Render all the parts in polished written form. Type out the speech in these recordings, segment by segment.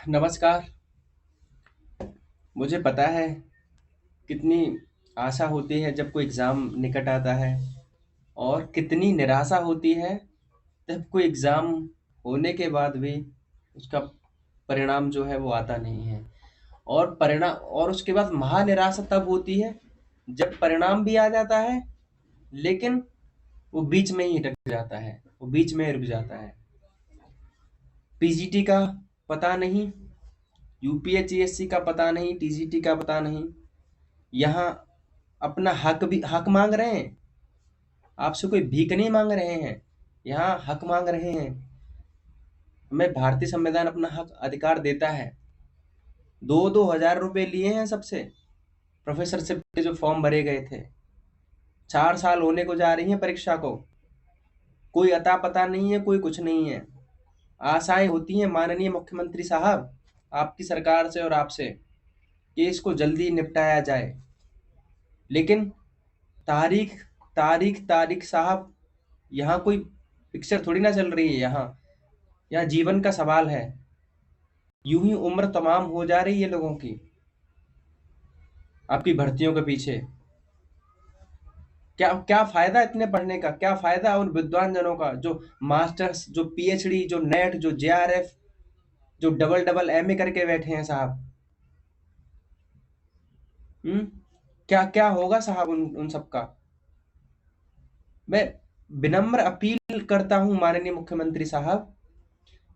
नमस्कार। मुझे पता है कितनी आशा होती है जब कोई एग्ज़ाम निकट आता है और कितनी निराशा होती है जब कोई एग्ज़ाम होने के बाद भी उसका परिणाम जो है वो आता नहीं है। और उसके बाद महानिराशा तब होती है जब परिणाम भी आ जाता है, लेकिन वो बीच में ही अटक जाता है, वो बीच में रुक जाता है। पीजीटी का पता नहीं, यूपीएचसीएससी का पता नहीं, टीजीटी का पता नहीं। यहाँ अपना हक मांग रहे हैं। आपसे कोई भीख नहीं मांग रहे हैं, यहाँ हक मांग रहे हैं। हमें भारतीय संविधान अपना हक अधिकार देता है। 2-2 हज़ार रुपए लिए हैं सबसे, प्रोफेसरशिप के जो फॉर्म भरे गए थे। 4 साल होने को जा रही है परीक्षा को, कोई अता पता नहीं है, कोई कुछ नहीं है। आशाएं होती हैं माननीय मुख्यमंत्री साहब, आपकी सरकार से और आपसे, कि इसको जल्दी निपटाया जाए। लेकिन तारीख तारीख तारीख साहब, यहाँ कोई पिक्चर थोड़ी ना चल रही है। यहाँ जीवन का सवाल है। यूं ही उम्र तमाम हो जा रही है लोगों की आपकी भर्तियों के पीछे। क्या क्या फायदा इतने पढ़ने का, क्या फायदा उन विद्वान जनों का जो मास्टर्स, जो पीएचडी, जो नेट, जो जेआरएफ, जो डबल डबल एमए करके बैठे हैं साहब। हम्म क्या क्या होगा साहब उन उन सबका। मैं विनम्र अपील करता हूं माननीय मुख्यमंत्री साहब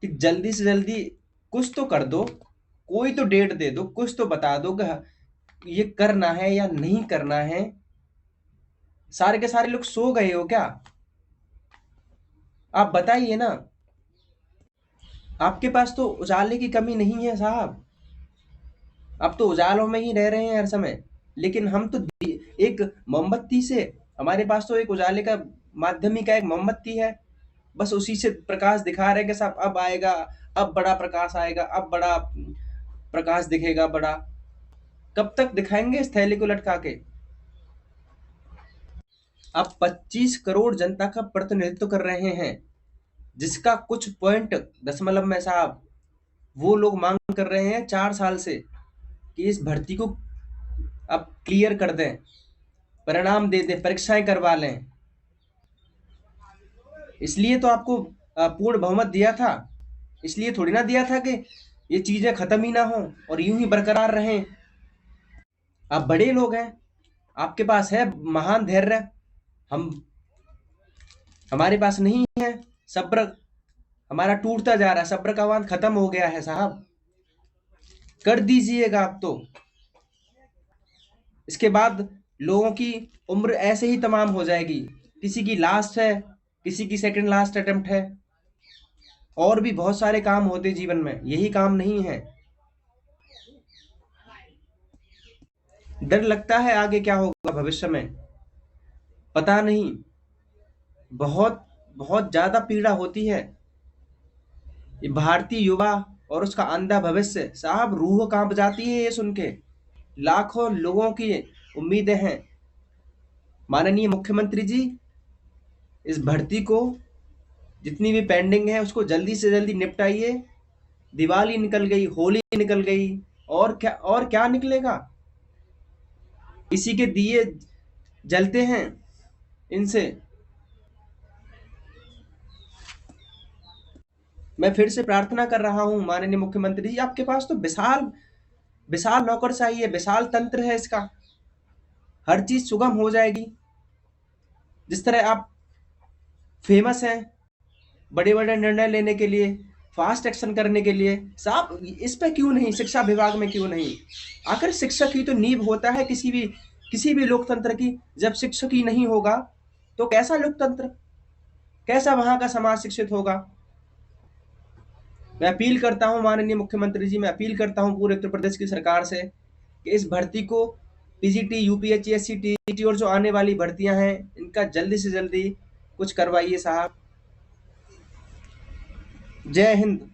कि जल्दी से जल्दी कुछ तो कर दो, कोई तो डेट दे दो, कुछ तो बता दो कि ये करना है या नहीं करना है। सारे के सारे लोग सो गए हो क्या? आप बताइए ना। आपके पास तो उजाले की कमी नहीं है साहब, आप तो उजालों में ही रह रहे हैं हर समय। लेकिन हम तो एक मोमबत्ती से, हमारे पास तो एक उजाले का माध्यम ही का एक मोमबत्ती है, बस उसी से प्रकाश दिखा रहे हैं कि साहब अब आएगा, अब बड़ा प्रकाश आएगा, अब बड़ा प्रकाश दिखेगा बड़ा। कब तक दिखाएंगे इस थैली को लटका के? आप 25 करोड़ जनता का प्रतिनिधित्व कर रहे हैं, जिसका कुछ पॉइंट दशमलव में साहब वो लोग मांग कर रहे हैं 4 साल से कि इस भर्ती को आप क्लियर कर दें, परिणाम दे दें, परीक्षाएं करवा लें। इसलिए तो आपको पूर्ण बहुमत दिया था। इसलिए थोड़ी ना दिया था कि ये चीजें खत्म ही ना हो और यूं ही बरकरार रहें। आप बड़े लोग हैं, आपके पास है महान धैर्य, हम हमारे पास नहीं है। सब्र हमारा टूटता जा रहा है, सब्र का बांध खत्म हो गया है साहब। कर दीजिएगा आप तो। इसके बाद लोगों की उम्र ऐसे ही तमाम हो जाएगी। किसी की लास्ट है, किसी की सेकंड लास्ट अटेम्प्ट है, और भी बहुत सारे काम होते जीवन में, यही काम नहीं है। डर लगता है आगे क्या होगा भविष्य में, पता नहीं। बहुत बहुत ज्यादा पीड़ा होती है। ये भारतीय युवा और उसका अंधा भविष्य साहब, रूह कांप जाती है ये सुन के। लाखों लोगों की उम्मीदें हैं। माननीय मुख्यमंत्री जी, इस भर्ती को जितनी भी पेंडिंग है उसको जल्दी से जल्दी निपटाइए। दिवाली निकल गई, होली निकल गई, और क्या निकलेगा? इसी के दिए जलते हैं इनसे। मैं फिर से प्रार्थना कर रहा हूं माननीय मुख्यमंत्री जी, आपके पास तो विशाल विशाल नौकरशाही है, विशाल तंत्र है इसका। हर चीज सुगम हो जाएगी। जिस तरह आप फेमस हैं बड़े बड़े निर्णय लेने के लिए, फास्ट एक्शन करने के लिए, साहब इस पे क्यों नहीं, शिक्षा विभाग में क्यों नहीं? आखिर शिक्षक ही तो नींव होता है किसी भी लोकतंत्र की। जब शिक्षक ही नहीं होगा तो कैसा लोकतंत्र, कैसा वहां का समाज शिक्षित होगा? मैं अपील करता हूं माननीय मुख्यमंत्री जी, मैं अपील करता हूं पूरे उत्तर प्रदेश की सरकार से कि इस भर्ती को, पीजीटी, यूपीएचएससी, टीईटी और जो आने वाली भर्तियां हैं, इनका जल्दी से जल्दी कुछ करवाइए साहब। जय हिंद।